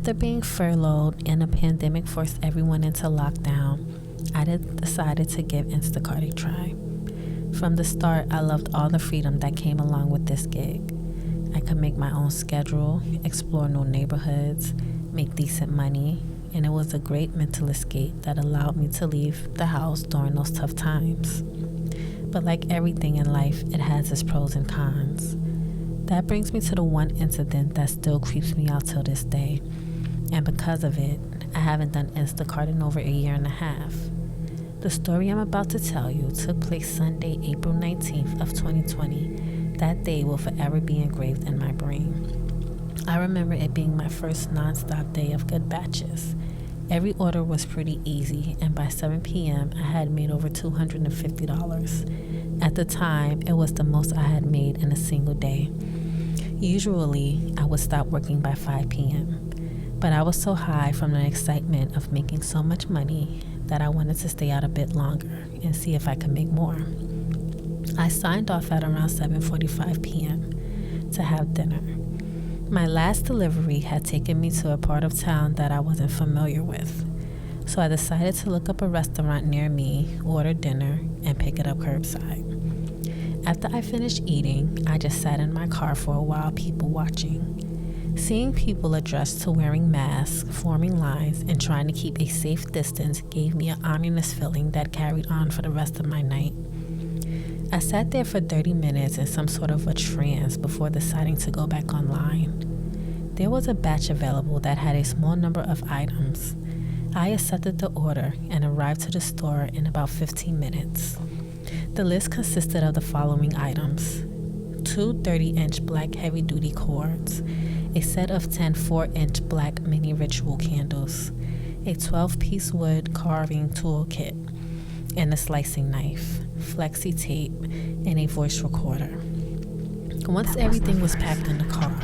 After being furloughed and a pandemic forced everyone into lockdown, I decided to give Instacart a try. From the start, I loved all the freedom that came along with this gig. I could make my own schedule, explore new neighborhoods, make decent money, and it was a great mental escape that allowed me to leave the house during those tough times. But like everything in life, it has its pros and cons. That brings me to the one incident that still creeps me out till this day. And because of it, I haven't done Instacart in over a year and a half. The story I'm about to tell you took place Sunday, April 19th of 2020. That day will forever be engraved in my brain. I remember it being my first non-stop day of good batches. Every order was pretty easy, and by 7 p.m. I had made over $250. At the time, it was the most I had made in a single day. Usually, I would stop working by 5 p.m., but I was so high from the excitement of making so much money that I wanted to stay out a bit longer and see if I could make more. I signed off at around 7:45 p.m. to have dinner. My last delivery had taken me to a part of town that I wasn't familiar with, so I decided to look up a restaurant near me, order dinner, and pick it up curbside. After I finished eating, I just sat in my car for a while, people watching. Seeing people adjust to wearing masks, forming lines, and trying to keep a safe distance gave me an ominous feeling that carried on for the rest of my night. I sat there for 30 minutes in some sort of a trance before deciding to go back online. There was a batch available that had a small number of items. I accepted the order and arrived to the store in about 15 minutes. The list consisted of the following items: 2 30-inch black heavy-duty cords, a set of 10 4-inch black mini ritual candles, a 12-piece wood carving tool kit, and a slicing knife, flexi tape, and a voice recorder. Once everything was packed in the car,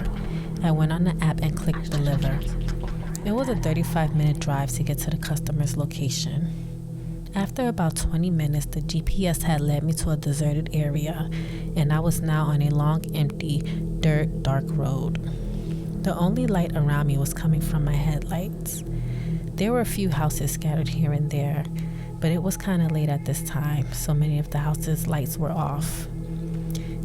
I went on the app and clicked deliver. It was a 35-minute drive to get to the customer's location. After about 20 minutes, the GPS had led me to a deserted area, and I was now on a long, empty, dirt, dark road. The only light around me was coming from my headlights. There were a few houses scattered here and there, but it was kind of late at this time, so many of the houses' lights were off.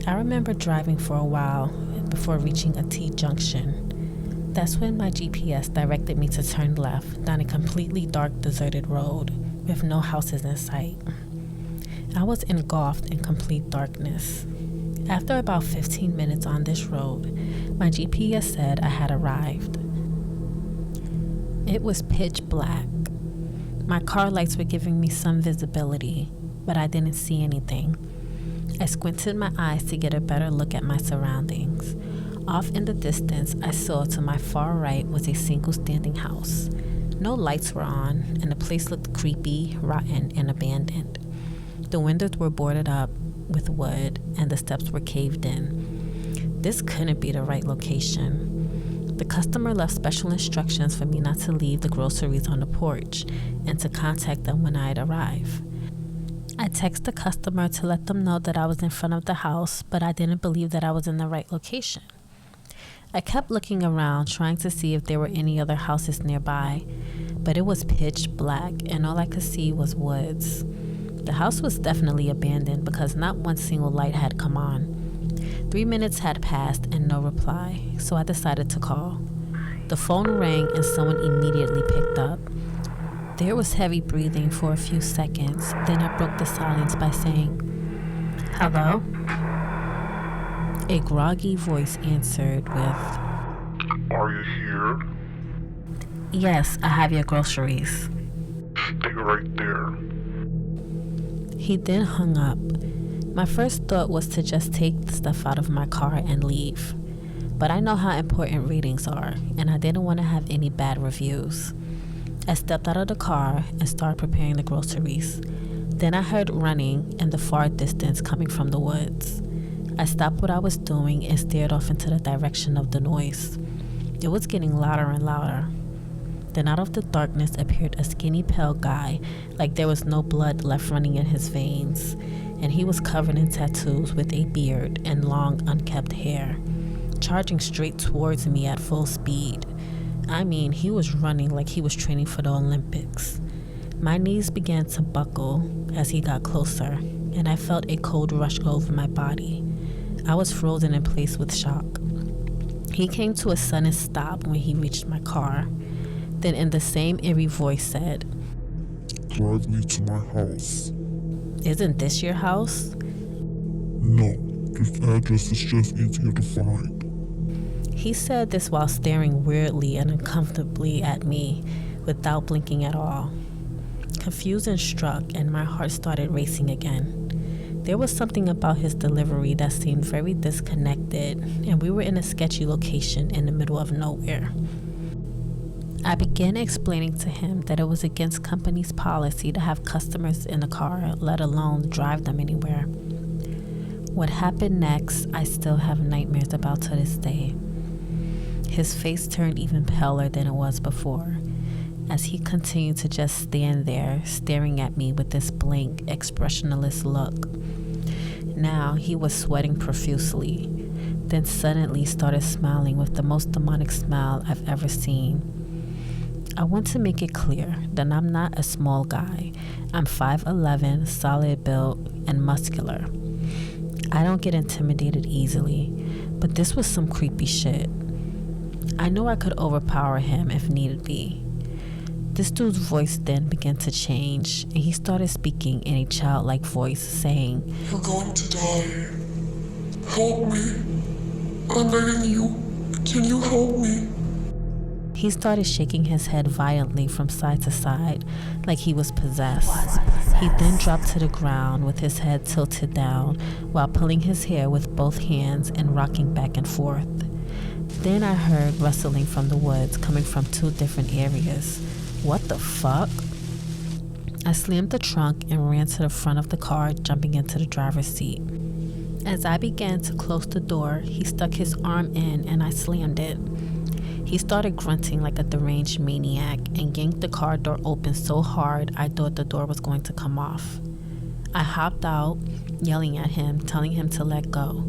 I remember driving for a while before reaching a T-junction. That's when my GPS directed me to turn left down a completely dark, deserted road with no houses in sight. I was engulfed in complete darkness. After about 15 minutes on this road, my GPS said I had arrived. It was pitch black. My car lights were giving me some visibility, but I didn't see anything. I squinted my eyes to get a better look at my surroundings. Off in the distance, I saw to my far right was a single standing house. No lights were on, and the place looked creepy, rotten, and abandoned. The windows were boarded up with wood, and the steps were caved in. This couldn't be the right location. The customer left special instructions for me not to leave the groceries on the porch and to contact them when I'd arrive. I texted the customer to let them know that I was in front of the house, but I didn't believe that I was in the right location. I kept looking around, trying to see if there were any other houses nearby, but it was pitch black, and all I could see was woods. The house was definitely abandoned because not one single light had come on. 3 minutes had passed and no reply, so I decided to call. The phone rang and someone immediately picked up. There was heavy breathing for a few seconds, then I broke the silence by saying, "Hello?" A groggy voice answered with, "Are you here?" "Yes, I have your groceries." "Stay right there." He then hung up. My first thought was to just take the stuff out of my car and leave. But I know how important ratings are, and I didn't want to have any bad reviews. I stepped out of the car and started preparing the groceries. Then I heard running in the far distance coming from the woods. I stopped what I was doing and stared off into the direction of the noise. It was getting louder and louder. Then out of the darkness appeared a skinny, pale guy, like there was no blood left running in his veins, and he was covered in tattoos with a beard and long, unkempt hair, charging straight towards me at full speed. I mean, he was running like he was training for the Olympics. My knees began to buckle as he got closer, and I felt a cold rush go over my body. I was frozen in place with shock. He came to a sudden stop when he reached my car. Then in the same eerie voice said, Drive me to my house. "Isn't this your house?" No, this address is just easier to find. He said this while staring weirdly and uncomfortably at me without blinking at all. Confusion struck and my heart started racing again. There was something about his delivery that seemed very disconnected, and we were in a sketchy location in the middle of nowhere. I began explaining to him that it was against company's policy to have customers in the car, let alone drive them anywhere. What happened next, I still have nightmares about to this day. His face turned even paler than it was before, as he continued to just stand there, staring at me with this blank, expressionless look. Now he was sweating profusely, then suddenly started smiling with the most demonic smile I've ever seen. I want to make it clear that I'm not a small guy. I'm 5'11", solid built, and muscular. I don't get intimidated easily, but this was some creepy shit. I knew I could overpower him if needed be. This dude's voice then began to change, and he started speaking in a childlike voice, saying, You're going to die. Help me. I'm begging you. Can you help me? He started shaking his head violently from side to side, like he was possessed. He then dropped to the ground with his head tilted down while pulling his hair with both hands and rocking back and forth. Then I heard rustling from the woods coming from 2 different areas. What the fuck? I slammed the trunk and ran to the front of the car, jumping into the driver's seat. As I began to close the door, he stuck his arm in and I slammed it. He started grunting like a deranged maniac and yanked the car door open so hard I thought the door was going to come off. I hopped out, yelling at him, telling him to let go.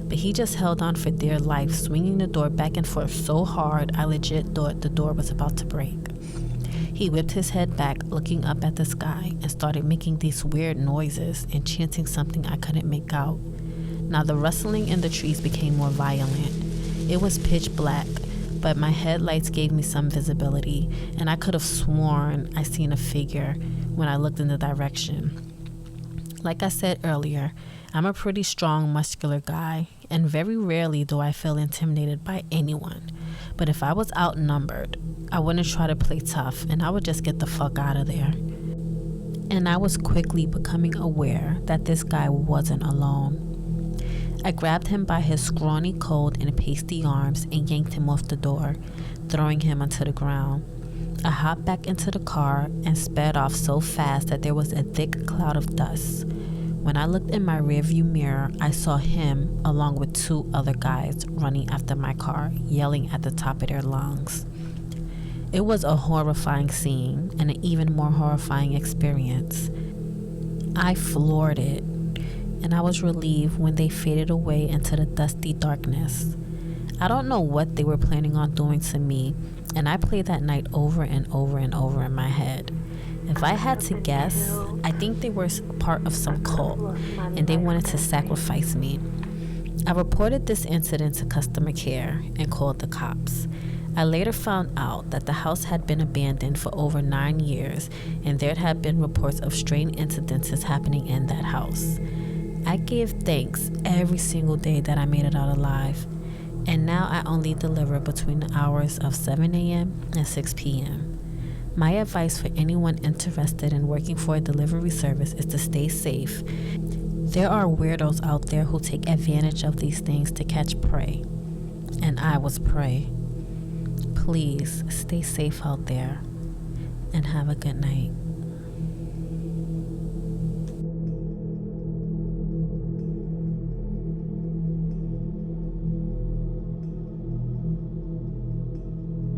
But he just held on for dear life, swinging the door back and forth so hard I legit thought the door was about to break. He whipped his head back, looking up at the sky, and started making these weird noises and chanting something I couldn't make out. Now the rustling in the trees became more violent. It was pitch black, but my headlights gave me some visibility, and I could have sworn I seen a figure when I looked in the direction. Like I said earlier, I'm a pretty strong, muscular guy, and very rarely do I feel intimidated by anyone. But if I was outnumbered, I wouldn't try to play tough, and I would just get the fuck out of there. And I was quickly becoming aware that this guy wasn't alone. I grabbed him by his scrawny, cold, and pasty arms and yanked him off the door, throwing him onto the ground. I hopped back into the car and sped off so fast that there was a thick cloud of dust. When I looked in my rearview mirror, I saw him along with 2 other guys running after my car, yelling at the top of their lungs. It was a horrifying scene and an even more horrifying experience. I floored it, and I was relieved when they faded away into the dusty darkness. I don't know what they were planning on doing to me, and I played that night over and over and over in my head. If I had to guess, I think they were part of some cult, and they wanted to sacrifice me. I reported this incident to customer care and called the cops. I later found out that the house had been abandoned for over 9 years, and there had been reports of strange incidences happening in that house. I gave thanks every single day that I made it out alive, and now I only deliver between the hours of 7 a.m. and 6 p.m. My advice for anyone interested in working for a delivery service is to stay safe. There are weirdos out there who take advantage of these things to catch prey, and I was prey. Please stay safe out there, and have a good night.